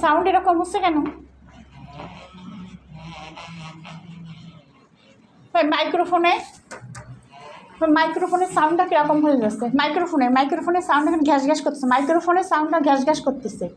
Sound এরকম হচ্ছে কেন? মাইক্রোফোনের সাউন্ডটা কিরকম হয়ে যাচ্ছে? মাইক্রোফোনের সাউন্ড এখন ঘ্যাস ঘ্যাস করতেছে, মাইক্রোফোনের সাউন্ডটা ঘ্যাস ঘ্যাস করতেছে।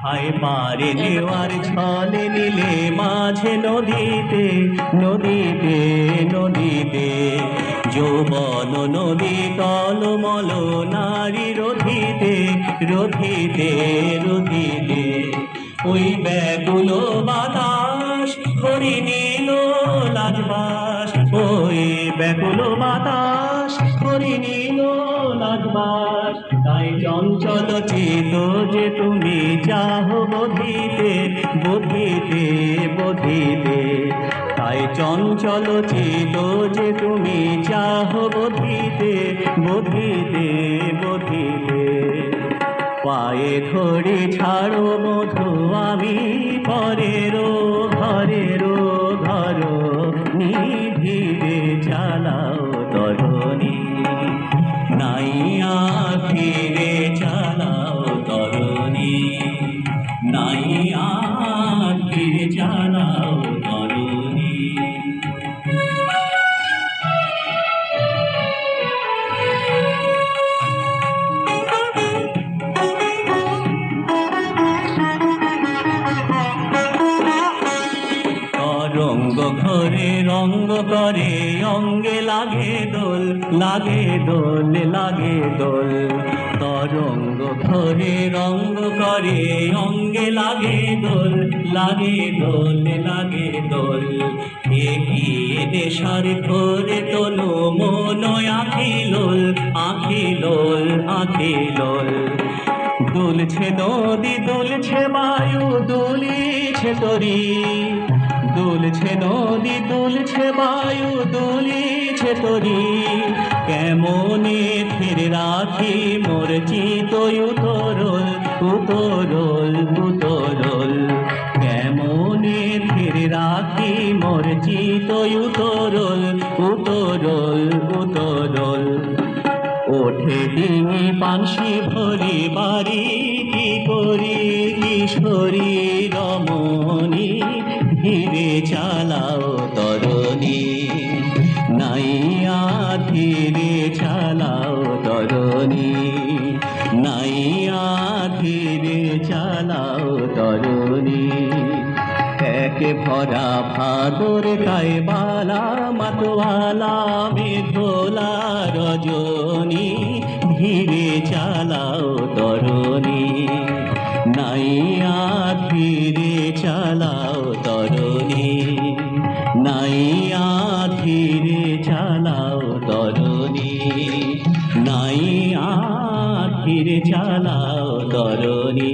হায় পারে নেওয়ার ছলে নিলে মাঝে নদীতে নদীতে নদীতে যৌবন নদী টলমল নারী রথিতে রথিতে রথিতে ওই ব্যাকুল বাতাস ভরি নীল লাজবাস ওই ব্যাকুল বাতাস ভরি নীল লাজবাস তাই চঞ্চল চিত যে তুমি চাহ বধিতে বধিতে বধিতে তাই চঞ্চল চিত যে তুমি চাহ বধিতে বধিতে বধিতে পায়ে ধরে ছাড়ো মধু আমি ঘরেরো ঘরেরো ঘর নিধিরে চালাও তরণী নাইয়া ফিরে চালাও তরণী নাইয়া ফিরে চালাও তরণী রঙ্গ ঘরে রঙ্গ করে অঙ্গে লাগে দোল লাগে দোল লাগে দোল তরঙ্গ ঘরে রঙ্গ করে অঙ্গে লাগে দোল লাগে দোল লাগে দোল এগিয়ে দেশার ঘরে তনু মন আখিলোল আখিলোল আখিলোল দুলছে নদী দুলছে বায়ু দুলিছে তরি দুলছে নদী দুলছে বায়ু দুলিছে তরি কেমনে ফিরে রাখি মোর চিত উতরল উতরল উতরল কেমনে ফিরে রাখি মোর চিত উতরল উতরল উতরল ওঠে ডিঙি পানসি ভরি বাড়ি কি করি কিশোরী রমণী ধীরে চালাও তরণী নাইয়া ধীরে চালাও তরণী নাইয়া ধীরে চালাও তরণী একে ভরা ভাদর কায়বালা মাতোয়ালা মেঘোলা রজনী ধীরে চালাও তরণী নাইয়া ধীরে চালাও তরণী নাইয়া ধীরে চালাও তরণী নাইয়া ধীরে চালাও তরণী।